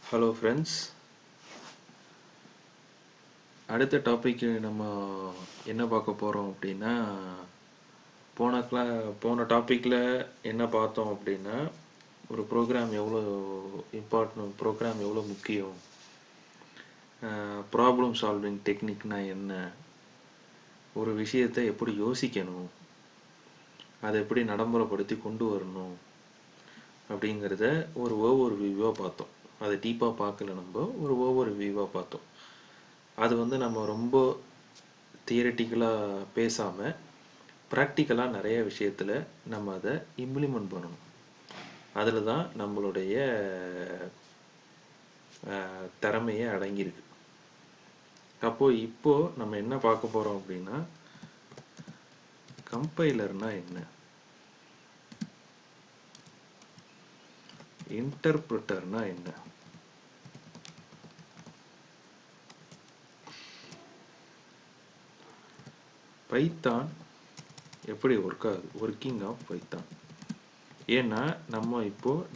Hello friends, அடுத்த topic நம்ம என்ன பார்க்க போகிறோம் அப்படின்னா, போன டாப்பிக்கில் என்ன பார்த்தோம் அப்படின்னா, ஒரு ப்ரோக்ராம் எவ்வளோ இம்பார்ட்டன்ட், ப்ரோக்ராம் எவ்வளோ முக்கியம், ப்ராப்ளம் சால்விங் டெக்னிக்னா என்ன, ஒரு விஷயத்தை எப்படி யோசிக்கணும், அதை எப்படி நடைமுறைப்படுத்தி கொண்டு வரணும் அப்படிங்கிறத ஒவ்வொரு வியூவாக பார்த்தோம். அதை டீப்பாக பார்க்கல, நம்ம ஒவ்வொரு வியூவாக பார்த்தோம். அது நம்ம ரொம்ப தியரட்டிக்கலாக பேசாமல் ப்ராக்டிக்கலாக நிறைய விஷயத்தில் நம்ம அதை இம்ப்ளிமெண்ட் பண்ணணும். அதில் தான் நம்மளுடைய திறமையே அடங்கியிருக்கு. அப்போது இப்போது நம்ம என்ன பார்க்க போகிறோம் அப்படின்னா, கம்பைலர்னா என்ன, இன்டர்பிரிட்டர்னா என்ன, பைத்தான் எப்படி ஒர்க்கிங் ஆஃப் பைத்தான். ஏன்னா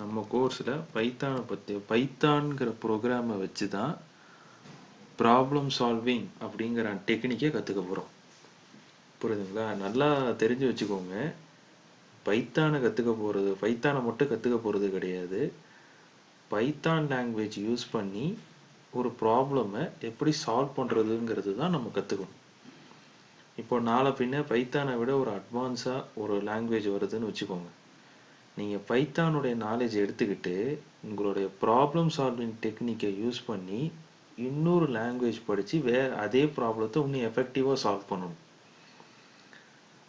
நம்ம கோர்ஸில் பைத்தானை பற்றி, பைத்தான்கிற ப்ரோக்ராமை வச்சு தான் ப்ராப்ளம் சால்விங் அப்படிங்கிற டெக்னிக்கை கற்றுக்க போகிறோம். புரியுதுங்களா? நல்லா தெரிஞ்சு வச்சுக்கோங்க. பைத்தானை மட்டும் கற்றுக்க போகிறது கிடையாது. பைத்தான் லாங்குவேஜ் யூஸ் பண்ணி ஒரு ப்ராப்ளமை எப்படி சால்வ் பண்ணுறதுங்கிறது தான் நம்ம கற்றுக்கணும். இப்போ நாளை பின்ன பைத்தானை விட ஒரு அட்வான்ஸாக ஒரு லாங்குவேஜ் வருதுன்னு வச்சுக்கோங்க. நீங்கள் பைத்தானுடைய நாலேஜ் எடுத்துக்கிட்டு உங்களுடைய ப்ராப்ளம் சால்விங் டெக்னிக்கை யூஸ் பண்ணி இன்னொரு லாங்குவேஜ் படித்து அதே ப்ராப்ளத்தை இன்னும் எஃபெக்டிவாக சால்வ் பண்ணணும்.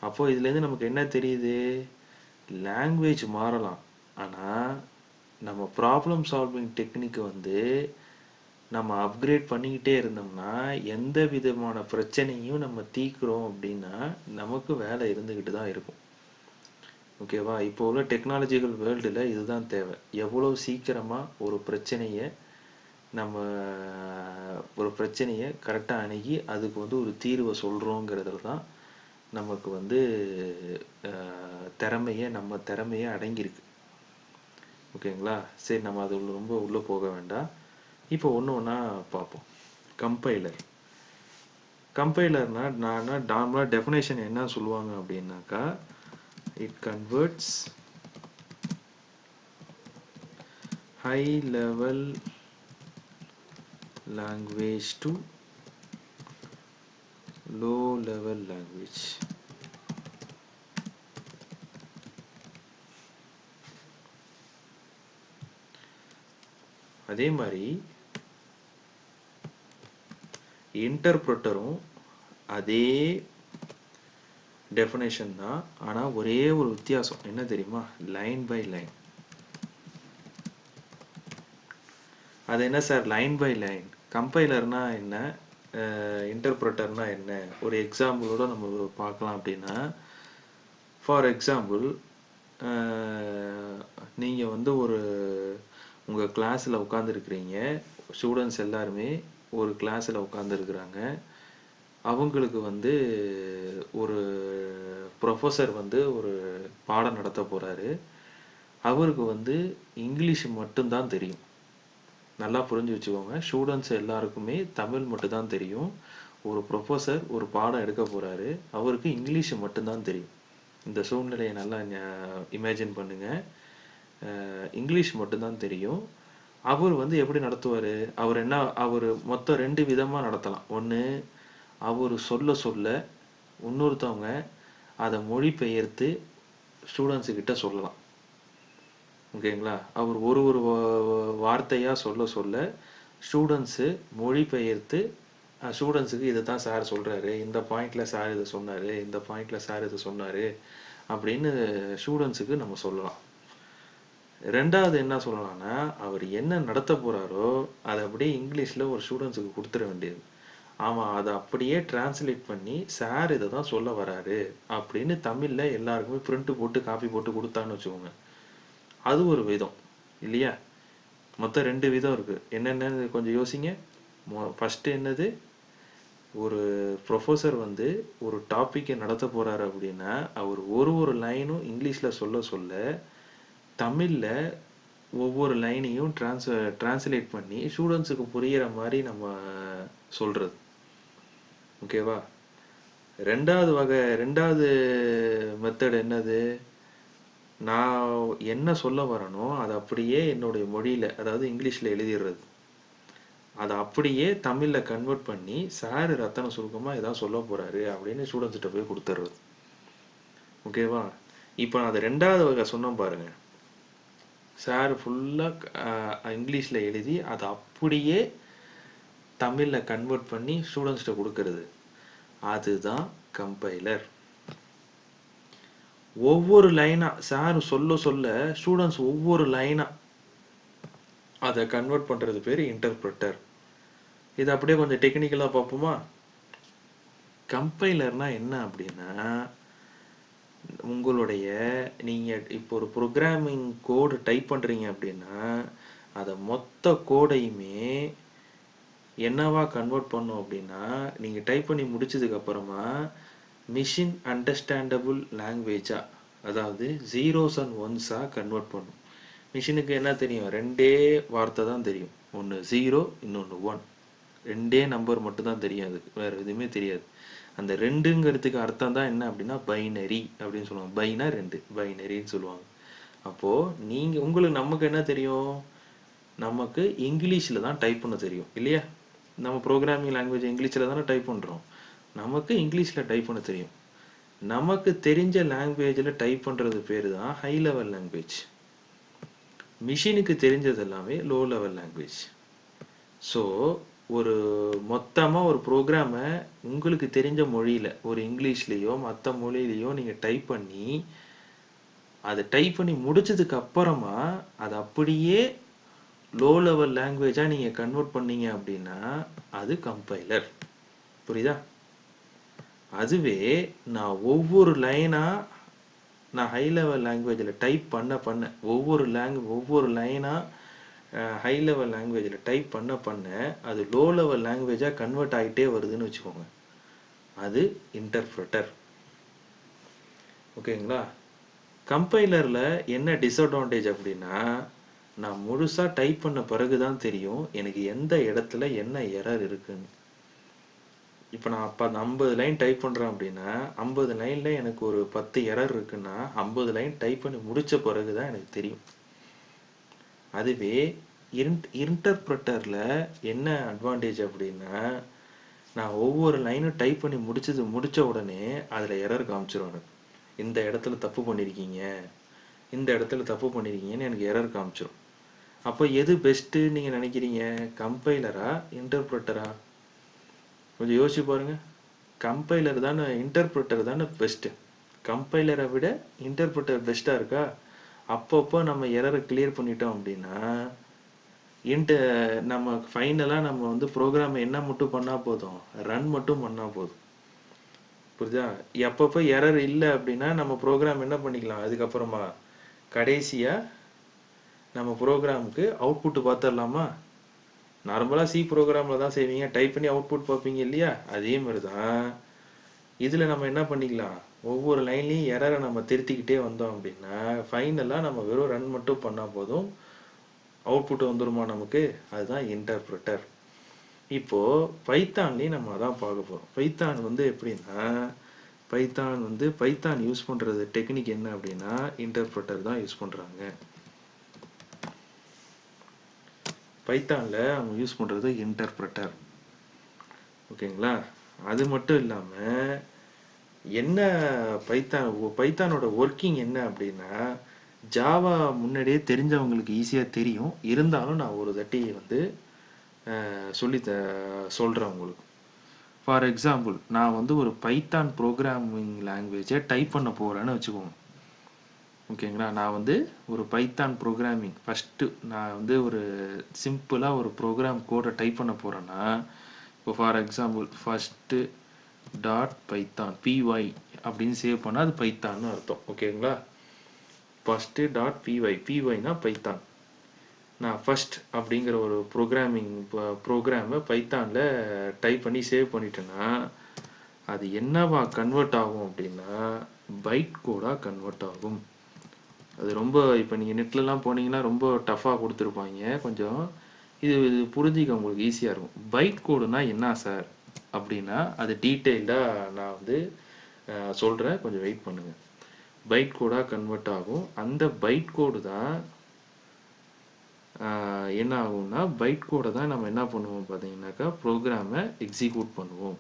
அப்போது இதுலேருந்து நமக்கு என்ன தெரியுது? லாங்குவேஜ் மாறலாம், ஆனால் நம்ம ப்ராப்ளம் சால்விங் டெக்னிக்கை நம்ம அப்கிரேட் பண்ணிக்கிட்டே இருந்தோம்னா எந்த விதமான பிரச்சனையும் நம்ம தீர்க்குறோம் அப்படின்னா நமக்கு வேலை இருந்துக்கிட்டு தான் இருக்கும். ஓகேவா? இப்போ உள்ள டெக்னாலஜிக்கல் வேர்ல்டில் இதுதான் தேவை. எவ்வளோ சீக்கிரமாக ஒரு பிரச்சனையை கரெக்டாக அணுகி அதுக்கு ஒரு தீர்வை சொல்கிறோங்கிறதுல தான் நமக்கு நம்ம திறமையே அடங்கியிருக்கு. ஓகேங்களா? சரி, நம்ம அது ரொம்ப உள்ளே போக வேண்டாம். இப்போ ஒன்று ஒன்றா பார்ப்போம். கம்பைலர்னா நார்மலாக டெஃபினேஷன் என்ன சொல்லுவாங்க அப்படின்னாக்கா, it converts high level language to low level language. அதே மாதிரி இன்டர்பிரிட்டரும் அதே டெஃபினேஷன் தான், ஆனால் ஒரே ஒரு வித்தியாசம் என்ன தெரியுமா? Line by line. அது என்ன சார் லைன் பை லைன்? கம்பைலர்னா என்ன, இன்டர்பிரிட்டர்னா என்ன? ஒரு எக்ஸாம்பிளோட நம்ம பார்க்கலாம். அப்படின்னா, ஃபார் எக்ஸாம்பிள், நீங்கள் உங்கள் கிளாஸில் உட்காந்துருக்கிறீங்க. ஸ்டூடெண்ட்ஸ் எல்லாருமே ஒரு கிளாஸில் உட்காந்துருக்குறாங்க. அவங்களுக்கு ஒரு ப்ரொஃபஸர் ஒரு பாடம் நடத்த போகிறாரு. அவருக்கு இங்கிலீஷ் மட்டும்தான் தெரியும். நல்லா புரிஞ்சு வச்சுக்கோங்க. ஸ்டூடெண்ட்ஸ் எல்லாருக்குமே தமிழ் மட்டும்தான் தெரியும். ஒரு ப்ரொஃபஸர் ஒரு பாடம் எடுக்க போகிறாரு. அவருக்கு இங்கிலீஷ் மட்டும்தான் தெரியும். இந்த சூழ்நிலையை நல்லா இமேஜின் பண்ணுங்கள். இங்கிலீஷ் மட்டும்தான் தெரியும். அவர் எப்படி நடத்துவார்? அவர் மொத்தம் 2 விதமாக நடத்தலாம். ஒன்று, அவர் சொல்ல இன்னொருத்தவங்க அதை மொழிபெயர்த்து ஸ்டூடெண்ட்ஸுக்கிட்ட சொல்லலாம். ஓகேங்களா? அவர் ஒரு வார்த்தையாக சொல்ல ஸ்டூடெண்ட்ஸு மொழிபெயர்த்து ஸ்டூடெண்ட்ஸுக்கு இதை தான் சார் சொல்கிறாரு, இந்த பாயிண்டில் சார் இதை சொன்னார், இந்த பாயிண்டில் சார் இதை சொன்னார் அப்படின்னு ஸ்டூடெண்ட்ஸுக்கு நம்ம சொல்லலாம். ரெண்டாவது என்ன சொல்லலாம்னா, அவர் என்ன நடத்த போகிறாரோ அதை அப்படியே இங்கிலீஷில் ஒரு ஸ்டூடெண்ட்ஸுக்கு கொடுத்துட வேண்டியது. ஆமாம், அதை அப்படியே டிரான்ஸ்லேட் பண்ணி சார் இதை தான் சொல்ல வராரு அப்படின்னு தமிழில் எல்லாருக்குமே பிரிண்ட் போட்டு காப்பி போட்டு கொடுத்தான்னு வச்சுக்கோங்க. அது ஒரு விதம் இல்லையா? மொத்தம் 2 விதம் இருக்குது. என்னென்னு கொஞ்சம் யோசிங்க. ஃபஸ்ட்டு என்னது? ஒரு ப்ரொஃபஸர் ஒரு டாப்பிக்கை நடத்த போகிறாரு அப்படின்னா அவர் ஒரு லைனும் இங்கிலீஷில் சொல்ல தமிழில் ஒவ்வொரு லைனையும் டிரான்ஸ்லேட் பண்ணி ஸ்டூடெண்ட்ஸுக்கு புரியிற மாதிரி நம்ம சொல்கிறது. ஓகேவா? ரெண்டாவது மெத்தட் என்னது? நான் என்ன சொல்ல வரேனோ அதை அப்படியே என்னுடைய மொழியில், அதாவது இங்கிலீஷில் எழுதிடுறது. அதை அப்படியே தமிழில் கன்வெர்ட் பண்ணி சார் ரத்தன சுருக்கமாக இதான் சொல்ல போகிறாரு அப்படின்னு ஸ்டூடெண்ட்ஸ்கிட்ட போய் கொடுத்துட்றது. ஓகேவா? இப்போ நான் அதை ரெண்டாவது வகை சொன்னேன் பாருங்கள். சார் ஃபுல்லாக இங்கிலீஷில் எழுதி அதை அப்படியே தமிழில் கன்வெர்ட் பண்ணி ஸ்டூடெண்ட்ஸ்கிட்ட கொடுக்கறது. அதுதான் கம்பைலர். ஒவ்வொரு லைனாக சார் சொல்ல ஸ்டூடெண்ட்ஸ் ஒவ்வொரு லைனாக அதை கன்வெர்ட் பண்ணுறது பேர் இன்டர்பிரட்டர். இது அப்படியே கொஞ்சம் டெக்னிக்கலாக பார்ப்போமா? கம்பைலர்னால் என்ன அப்படின்னா, உங்களுடைய நீங்கள் இப்போ ஒரு ப்ரோக்ராமிங் கோடு டைப் பண்ணுறீங்க அப்படின்னா அதை மொத்த கோடையுமே என்னவா கன்வெர்ட் பண்ணும் அப்படின்னா, நீங்கள் டைப் பண்ணி முடிச்சதுக்கப்புறமா மிஷின் அண்டர்ஸ்டாண்டபிள் லாங்குவேஜாக, அதாவது 0s and 1s கன்வெர்ட் பண்ணும். மிஷினுக்கு என்ன தெரியும்? ரெண்டே வார்த்தை தான் தெரியும். ஒன்று 0, இன்னொன்று 1. ரெண்டே நம்பர் மட்டும்தான் தெரியும். அதுக்கு வேறு எதுவுமே தெரியாது. அந்த ரெண்டுங்கிறதுக்கு அர்த்தம் தான் என்ன அப்படின்னா பைனரி அப்படின்னு சொல்லுவாங்க. பைனா ரெண்டு, பைனரின்னு சொல்லுவாங்க. அப்போது நமக்கு என்ன தெரியும்? நமக்கு இங்கிலீஷில் தான் டைப் பண்ண தெரியும் இல்லையா? நம்ம ப்ரோக்ராமிங் லாங்குவேஜ் இங்கிலீஷில் தானே டைப் பண்ணுறோம். நமக்கு இங்கிலீஷில் டைப் பண்ண தெரியும். நமக்கு தெரிஞ்ச லாங்குவேஜில் டைப் பண்ணுறது பேர் தான் ஹை லெவல் லாங்குவேஜ். மிஷினுக்கு தெரிஞ்சது எல்லாமே லோ லெவல் லாங்குவேஜ். ஸோ ஒரு மொத்தமாக ஒரு ப்ரோக்ராமை உங்களுக்கு தெரிஞ்ச மொழியில், ஒரு இங்கிலீஷ்லேயோ மற்ற மொழியிலையோ நீங்கள் டைப் பண்ணி அதை டைப் பண்ணி முடிச்சதுக்கு அப்புறமா அதை அப்படியே லோ லெவல் லாங்குவேஜாக நீங்கள் கன்வெர்ட் பண்ணீங்க அப்படின்னா அது கம்பைலர். புரியுதா? அதுவே நான் ஒவ்வொரு லைனாக நான் ஹை லெவல் லாங்குவேஜில் டைப் பண்ண ஒவ்வொரு லைனாக ஹை லெவல் லாங்குவேஜில் டைப் பண்ண அது லோ லெவல் லாங்குவேஜாக கன்வெர்ட் ஆகிட்டே வருதுன்னு வச்சுக்கோங்க. அது இன்டர்பிரட்டர். ஓகேங்களா? கம்பைலரில் என்ன டிஸ்அட்வான்டேஜ் அப்படின்னா, நான் முழுசாக டைப் பண்ண பிறகு தான் தெரியும் எனக்கு எந்த இடத்துல என்ன எரர் இருக்குன்னு. இப்போ நான் 50 லைன் டைப் பண்ணுறேன் அப்படின்னா 50 லைனில் எனக்கு ஒரு 10 எரர் இருக்குன்னா 50 லைன் டைப் பண்ணி முடித்த பிறகு தான் எனக்கு தெரியும். அதுவே இன்டர்பிரட்டரில் என்ன அட்வான்டேஜ் அப்படின்னா, நான் ஒவ்வொரு லைனும் டைப் பண்ணி முடித்த உடனே அதில் எரர் காமிச்சிரும். எனக்கு இந்த இடத்துல தப்பு பண்ணியிருக்கீங்க, இந்த இடத்துல தப்பு பண்ணியிருக்கீங்கன்னு எனக்கு எரர் காமிச்சிரும். அப்போ எது பெஸ்ட்டு நீங்கள் நினைக்கிறீங்க? கம்பைலரா இன்டர்பிரட்டரா? கொஞ்சம் யோசிச்சு பாருங்க. கம்பைலர் தானே, இன்டர்பிரட்டர் தானே பெஸ்ட்டு. கம்பைலரை விட இன்டர்பிரட்டர் பெஸ்ட்டாக இருக்கா? அப்பப்போ நம்ம எரரை கிளியர் பண்ணிட்டோம் அப்படின்னா நம்ம ஃபைனலாக நம்ம வந்து ப்ரோக்ராமை என்ன மட்டும் பண்ணால் போதும், ரன் மட்டும் பண்ணால் போதும். புரியுதா? எப்பப்போ எரர் இல்லை அப்படின்னா நம்ம ப்ரோக்ராம் என்ன பண்ணிக்கலாம், அதுக்கப்புறமா கடைசியாக நம்ம ப்ரோக்ராமுக்கு அவுட்புட்டு பார்த்துடலாமா? நார்மலாக சி ப்ரோக்ராமில் தான் செய்வீங்க, டைப் பண்ணி அவுட்புட் பார்ப்பீங்க இல்லையா? அதே மாதிரி தான் இதில் நம்ம என்ன பண்ணிக்கலாம், ஒவ்வொரு லைன்லையும் எரரை நம்ம திருத்திக்கிட்டே வந்தோம் அப்படின்னா ஃபைனலாக நம்ம வெறும் ரன் மட்டும் பண்ணால் போதும், அவுட்புட் வந்துருமா நமக்கு? அதுதான் இன்டர்பிரட்டர். இப்போது பைத்தான்லேயும் நம்ம அதான் பார்க்க போகிறோம். பைத்தான் வந்து எப்படின்னா, பைத்தான் யூஸ் பண்ணுறது டெக்னிக் என்ன அப்படின்னா இன்டர்பிரட்டர் தான் யூஸ் பண்ணுறாங்க. பைத்தானில் அவங்க யூஸ் பண்ணுறது இன்டர்பிரட்டர். ஓகேங்களா? அது மட்டும் இல்லாமல் என்ன பைத்தானோட ஒர்க்கிங் என்ன அப்படின்னா, ஜாவா முன்னாடியே தெரிஞ்சவங்களுக்கு ஈஸியாக தெரியும், இருந்தாலும் நான் ஒரு தட்டி வந்து சொல்கிறேன் உங்களுக்கு. ஃபார் எக்ஸாம்பிள், நான் வந்து ஒரு பைத்தான் ப்ரோக்ராமிங் லாங்குவேஜை டைப் பண்ண போகிறேன்னு வச்சுக்கோங்க. ஓகேங்களா? நான் வந்து ஒரு பைத்தான் ப்ரோக்ராமிங் ஃபஸ்ட்டு நான் வந்து ஒரு சிம்பிளாக ஒரு ப்ரோக்ராம் கோடை டைப் பண்ண போகிறேன்னா, இப்போ for example first .python py அப்படின்னு சேவ் பண்ணால் அது பைத்தான்னு அர்த்தம். ஓகேங்களா? ஃபஸ்ட்டு .pyனா பைத்தான். நான் ஃபஸ்ட் அப்படிங்கிற ஒரு ப்ரோக்ராமை பைத்தானில் டைப் பண்ணி சேவ் பண்ணிட்டேன்னா அது என்னவா கன்வெர்ட் ஆகும் அப்படின்னா பைட் கோடாக கன்வெர்ட் ஆகும். அது ரொம்ப இப்போ நீங்கள் நெட்லலாம் போனீங்கன்னா ரொம்ப டஃப்பாக கொடுத்துருப்பாங்க கொஞ்சம். இது புரிஞ்சிக்க உங்களுக்கு ஈஸியாக இருக்கும். பைட் கோடுனா என்ன சார் அப்படின்னா அது டீட்டெயில்டாக நான் வந்து சொல்கிறேன், கொஞ்சம் வெயிட் பண்ணுங்கள். பைட் கோடாக கன்வெர்ட் ஆகும். அந்த பைட் கோடு தான் என்ன ஆகும்னா பைட் கோடை தான் நம்ம என்ன பண்ணுவோம் பார்த்தீங்கன்னாக்கா ப்ரோக்ராமை எக்ஸிக்யூட் பண்ணுவோம்.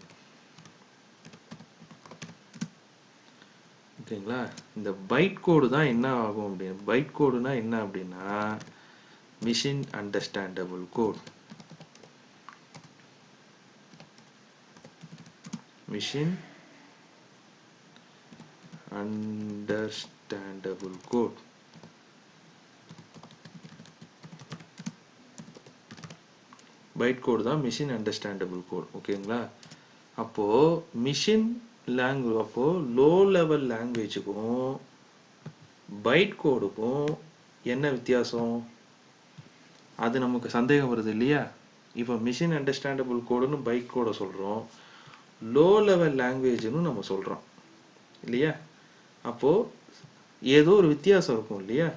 ஓகேங்களா? இந்த பைட் கோடு தான் என்ன ஆகும் அப்படின்னு, பைட் கோடுனா என்ன அப்படின்னா machine understandable code. Machine understandable code. Byte code தான் மிஷின் அண்டர்ஸ்டாண்டபிள் கோட். ஓகேங்களா? அப்போது மிஷின் லாங்குவேஜ், அப்போது லோ லெவல் லாங்குவேஜுக்கும் பைட் கோடுக்கும் என்ன வித்தியாசம்? அது நமக்கு சந்தேகம் வருது இல்லையா? இப்போ மிஷின் அண்டர்ஸ்டாண்டபிள் கோடுன்னு பைட் கோடை சொல்கிறோம், லோ லெவல் லாங்குவேஜ்னு நம்ம சொல்கிறோம் இல்லையா? அப்போது ஏதோ ஒரு வித்தியாசம் இருக்கும் இல்லையா?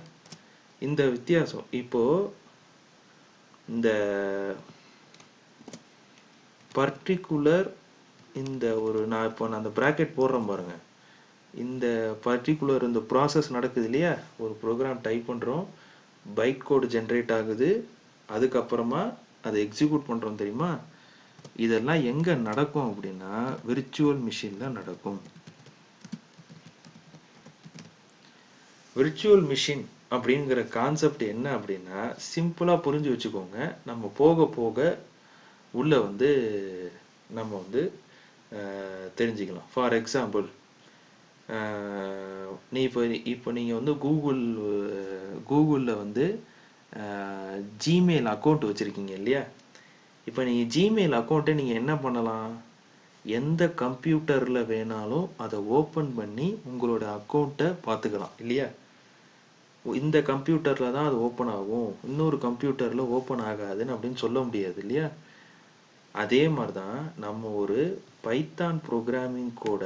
இந்த வித்தியாசம் இப்போது இந்த பர்டிகுலர் இந்த ஒரு நான் இப்போ நான் அந்த ப்ராக்கெட் போடுறேன் பாருங்க, இந்த பர்டிகுலர் இந்த ப்ராசஸ் நடக்குது இல்லையா? ஒரு ப்ரோக்ராம் டைப் பண்ணுறோம், பைட் கோடு ஜென்ரேட் ஆகுது, அதுக்கப்புறமா அதை எக்ஸிக்யூட் பண்ணுறோம் தெரியுமா? இதெல்லாம் எங்கே நடக்கும் அப்படின்னா விர்ச்சுவல் மிஷினில் நடக்கும். விர்ச்சுவல் மிஷின் அப்படிங்கிற கான்செப்ட் என்ன அப்படின்னா சிம்பிளாக புரிஞ்சு வச்சுக்கோங்க. நம்ம போக போக உள்ள வந்து நம்ம வந்து தெரிஞ்சுக்கலாம். ஃபார் எக்ஸாம்பிள் இப்போ நீங்கள் வந்து கூகுளில் வந்து ஜிமெயில் அக்கௌண்ட் வச்சுருக்கீங்க இல்லையா? இப்போ நீங்கள் ஜிமெயில் அக்கௌண்ட்டை நீங்கள் என்ன பண்ணலாம், எந்த கம்ப்யூட்டரில் வேணாலும் அதை ஓப்பன் பண்ணி உங்களோட அக்கௌண்ட்டை பார்த்துக்கலாம் இல்லையா? இந்த கம்ப்யூட்டரில் தான் அது ஓப்பன் ஆகும், இன்னொரு கம்ப்யூட்டரில் ஓப்பன் ஆகாதுன்னு அப்படின்னு சொல்ல முடியாது இல்லையா? அதே மாதிரி தான் நம்ம ஒரு பைத்தான் ப்ரோக்ராமிங் கோட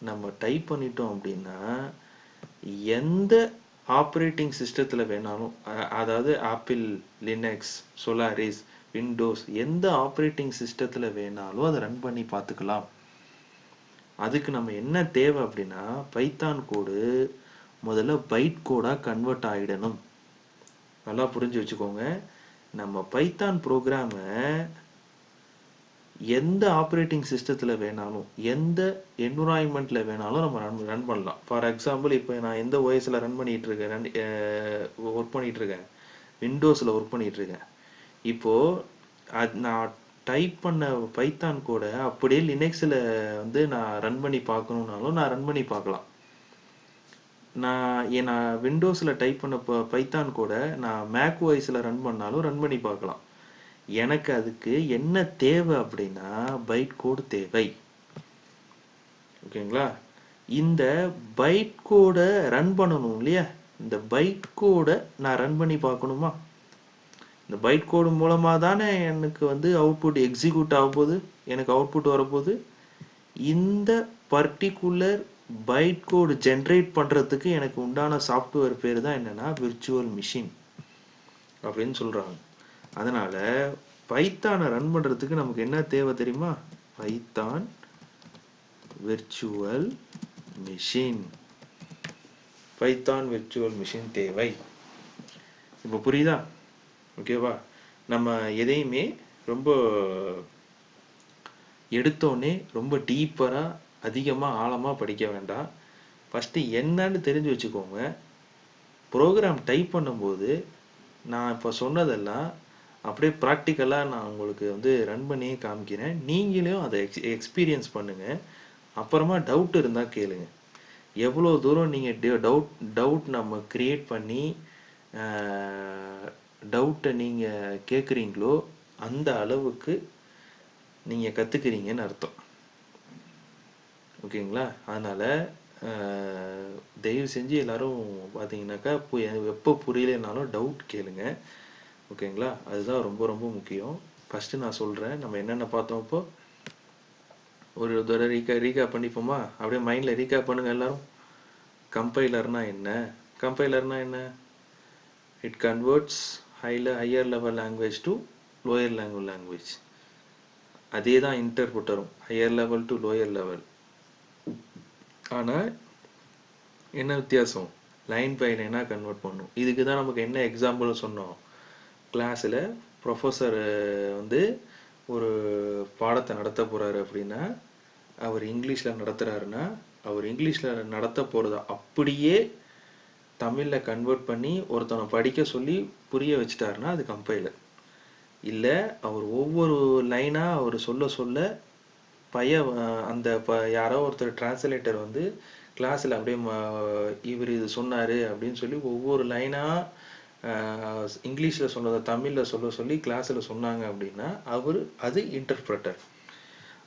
நம்ம டைப் பண்ணிட்டோம் அப்படின்னா எந்த ஆப்ரேட்டிங் சிஸ்டத்தில் வேணாலும், அதாவது ஆப்பிள், லினக்ஸ், சோலாரிஸ், விண்டோஸ், எந்த ஆப்ரேட்டிங் சிஸ்டத்தில் வேணாலும் அதை ரன் பண்ணி பார்த்துக்கலாம். அதுக்கு நம்ம என்ன தேவை அப்படின்னா பைத்தான் கோடு முதல்ல பைட் கோடாக கன்வெர்ட் ஆகிடணும். நல்லா புரிஞ்சு வச்சுக்கோங்க. நம்ம பைத்தான் ப்ரோக்ராமை எந்த ஆப்ரேட்டிங் சிஸ்டத்தில் வேணாலும் எந்த என்விரான்மெண்ட்டில் வேணாலும் நம்ம ரன் பண்ணலாம். ஃபார் எக்ஸாம்பிள் இப்போ நான் எந்த ஓஎஸில் ரன் பண்ணிகிட்டு இருக்கேன், ஒர்க் பண்ணிகிட்டு இருக்கேன், விண்டோஸில் ஒர்க் பண்ணிகிட்டு இருக்கேன். இப்போது அது நான் டைப் பண்ண பைத்தான் கூட அப்படியே லினக்ஸில் வந்து நான் ரன் பண்ணி பார்க்கணுன்னாலும் நான் ரன் பண்ணி பார்க்கலாம். நான் விண்டோஸில் டைப் பண்ண பைத்தான் கூட நான் மேக் ஓஎஸில் ரன் பண்ணாலும் ரன் பண்ணி பார்க்கலாம். எனக்கு அதுக்கு என்ன தேவை அப்படின்னா பைட் கோடு தேவை. ஓகேங்களா? இந்த பைட் கோடை ரன் பண்ணணும் இல்லையா? இந்த பைட் கோடை நான் ரன் பண்ணி பார்க்கணுமா? இந்த பைட் கோடு மூலமாக தானே எனக்கு வந்து அவுட்புட் எக்ஸிக்யூட் ஆக போகுது, எனக்கு அவுட்புட் வரப்போகுது. இந்த பர்டிகுலர் பைட் கோடு ஜென்ரேட் பண்ணுறதுக்கு எனக்கு உண்டான சாஃப்ட்வேர் பேர் தான் என்னென்னா விர்ச்சுவல் மிஷின் அப்படின்னு சொல்கிறாங்க. அதனால் பைத்தானை ரன் பண்ணுறதுக்கு நமக்கு என்ன தேவை தெரியுமா? Python virtual machine. Python virtual machine தேவை. இப்போ புரியுதா? ஓகேவா? நம்ம எதையுமே ரொம்ப எடுத்தோடனே ரொம்ப டீப்பராக அதிகமாக ஆழமாக படிக்க வேண்டாம். ஃபஸ்ட்டு என்னன்னு தெரிஞ்சு வச்சுக்கோங்க. ப்ரோக்ராம் டைப் பண்ணும்போது நான் இப்போ சொன்னதெல்லாம் அப்படியே ப்ராக்டிக்கலாக நான் உங்களுக்கு வந்து ரன் பண்ணியே காமிக்கிறேன். நீங்களும் அதை எக்ஸ்பீரியன்ஸ் பண்ணுங்கள். அப்புறமா டவுட் இருந்தால் கேளுங்க. எவ்வளோ தூரம் நீங்கள் டவுட் நம்ம க்ரியேட் பண்ணி டவுட்டை நீங்கள் கேட்குறீங்களோ அந்த அளவுக்கு நீங்கள் கற்றுக்கிறீங்கன்னு அர்த்தம். ஓகேங்களா? அதனால் தயவு செஞ்சு எல்லோரும் பார்த்தீங்கன்னாக்கா எப்போ புரியலைனாலும் டவுட் கேளுங்க. ஓகேங்களா? அதுதான் ரொம்ப ரொம்ப முக்கியம். ஃபஸ்ட்டு நான் சொல்கிறேன் நம்ம என்னென்ன பார்த்தோம். இப்போ ஒரு தடவை ரீகேப் பண்ணிப்போமா? அப்படியே மைண்டில் ரீகேப் பண்ணுங்கள் எல்லோரும். கம்பைலர்னால் என்ன, கம்பைலர்னா என்ன? It converts higher level language to lower level language. அதே தான் இன்டர்பிரட்டரும், higher level to lower level. ஆனால் என்ன வித்தியாசம்? லைன் பை லைனாக கன்வெர்ட் பண்ணும். இதுக்கு தான் நமக்கு என்ன எக்ஸாம்பிள் சொன்னோம்? கிளாஸில் ப்ரொஃபஸர் வந்து ஒரு பாடத்தை நடத்த போகிறாரு அப்படின்னா, அவர் இங்கிலீஷில் நடத்துகிறாருன்னா, அவர் இங்கிலீஷில் நடத்த போகிறத அப்படியே தமிழில் கன்வெர்ட் பண்ணி ஒருத்தனை படிக்க சொல்லி புரிய வச்சுட்டாருன்னா அது கம்பைலர். இல்லை அவர் ஒவ்வொரு லைனாக அவர் சொல்ல சொல்ல அந்த யாரோ ஒருத்தர் டிரான்ஸ்லேட்டர் வந்து கிளாஸில் அப்படியே இவர் இது சொன்னார் அப்படின்னு சொல்லி ஒவ்வொரு லைனாக இங்கிலீஷில் சொன்னதை தமிழில் சொல்ல சொல்லி கிளாஸில் சொன்னாங்க அப்படின்னா அது இன்டர்பிரட்டர்.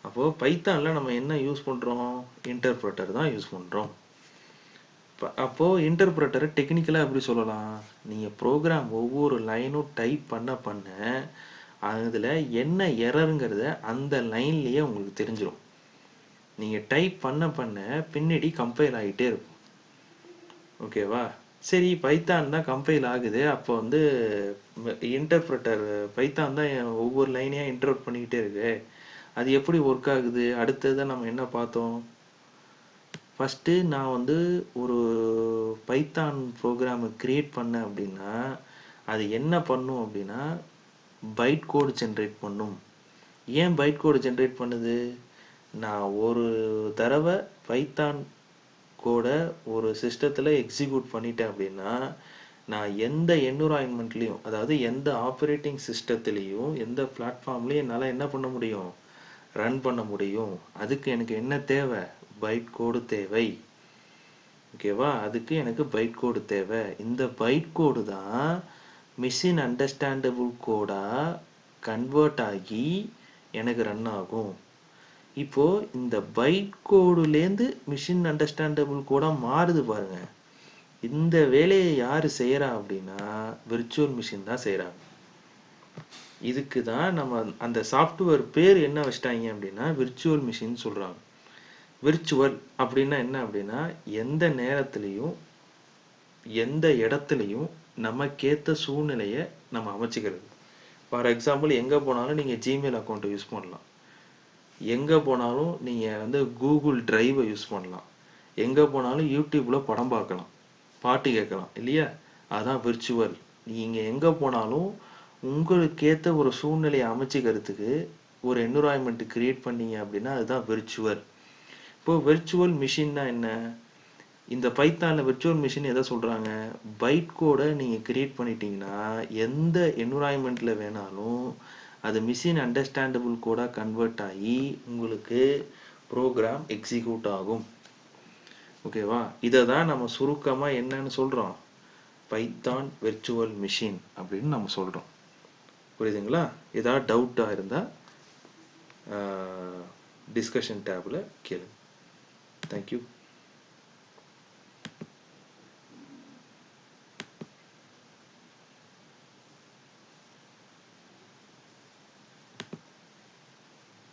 அப்போது பைத்தானில் நம்ம என்ன யூஸ் பண்ணுறோம்? இன்டர்பிரட்டர் தான் யூஸ் பண்ணுறோம். அப்போது இன்டர்பிரட்டரை டெக்னிக்கலாக எப்படி சொல்லலாம்? நீங்கள் ப்ரோக்ராம் ஒவ்வொரு லைனும் டைப் பண்ண அதில் என்ன எரருங்கிறத அந்த லைன்லேயே உங்களுக்கு தெரிஞ்சிடும். நீங்கள் டைப் பண்ண பின்னாடி கம்பைல் ஆகிட்டே இருக்கும். ஓகேவா? சரி, பைத்தான் தான் கம்பைல் ஆகுது. அப்போ வந்து இன்டர்பிரட்டர் பைத்தான் தான் ஒவ்வொரு லைனையாக இன்டர்பிரட் பண்ணிக்கிட்டே இருக்கு. அது எப்படி ஒர்க் ஆகுது? அடுத்தது நம்ம என்ன பார்த்தோம்? ஃபஸ்ட்டு நான் வந்து ஒரு பைத்தான் ப்ரோக்ராமை க்ரியேட் பண்ணேன் அப்படின்னா அது என்ன பண்ணும் அப்படின்னா பைட் கோடு ஜென்ரேட் பண்ணும். ஏன் பைட் கோடு ஜென்ரேட் பண்ணுது? நான் ஒரு தடவை பைத்தான் கோடை ஒரு சிஸ்டத்தில் எக்ஸிக்யூட் பண்ணிட்டேன் அப்படின்னா நான் எந்த என்விரான்மெண்ட்லேயும், அதாவது எந்த ஆப்ரேட்டிங் சிஸ்டத்துலேயும் எந்த பிளாட்ஃபார்ம்லேயும் என்னால் என்ன பண்ண முடியும்? ரன் பண்ண முடியும். அதுக்கு எனக்கு என்ன தேவை? பைட் கோடு தேவை. ஓகேவா? அதுக்கு எனக்கு பைட் கோடு தேவை. இந்த பைட் கோடு தான் மிஷின் அண்டர்ஸ்டாண்டபிள் கோடாக கன்வெர்ட் ஆகி எனக்கு ரன் ஆகும். இப்போது இந்த பைட் கோடுலேருந்து மிஷின் அண்டர்ஸ்டாண்டபிள் கோடாக மாறுது பாருங்க. இந்த வேலையை யார் செய்கிறா அப்படின்னா விர்ச்சுவல் மிஷின் தான் செய்கிறாங்க. இதுக்கு தான் நம்ம அந்த சாஃப்ட்வேர் பேர் என்ன வச்சிட்டாங்க அப்படின்னா விர்ச்சுவல் மிஷின் சொல்கிறாங்க. விர்ச்சுவல் அப்படின்னா என்ன அப்படின்னா எந்த நேரத்துலையும் எந்த இடத்துலையும் நமக்கேற்ற சூழ்நிலையை நம்ம அமைச்சிக்கிறது. ஃபார் எக்ஸாம்பிள், எங்கே போனாலும் நீங்கள் ஜிமெயில் அக்கௌண்ட்டை யூஸ் பண்ணலாம். எங்கே போனாலும் நீங்கள் வந்து கூகுள் டிரைவை யூஸ் பண்ணலாம். எங்கே போனாலும் யூடியூப்பில் படம் பார்க்கலாம், பாட்டு கேட்கலாம், இல்லையா? அதுதான் விர்ச்சுவல். நீங்கள் எங்கே போனாலும் உங்களுக்கேற்ற ஒரு சூழ்நிலையை அமைச்சிக்கிறதுக்கு ஒரு என்விரான்மெண்ட் கிரியேட் பண்ணீங்க அப்படின்னா அதுதான் விர்ச்சுவல். இப்போ விர்ச்சுவல் மிஷின்னா என்ன? இந்த பைத்தானில் விர்ச்சுவல் மிஷின் எதை சொல்கிறாங்க? பைட் கோடை நீங்கள் கிரியேட் பண்ணிட்டீங்கன்னா எந்த என்விரான்மெண்ட்டில் வேணாலும் அது மிஷின் அண்டர்ஸ்டாண்டபிள் கோடாக கன்வெர்ட் ஆகி உங்களுக்கு ப்ரோக்ராம் எக்ஸிக்யூட் ஆகும். ஓகேவா? இதை தான் நம்ம சுருக்கமாக என்னன்னு சொல்கிறோம்? பைத்தான் விர்ச்சுவல் மிஷின் அப்படின்னு நம்ம சொல்கிறோம். புரியுதுங்களா? ஏதாவது டவுட்டாக இருந்தால் டிஸ்கஷன் டேபில் கேளுங்க. தேங்க்யூ.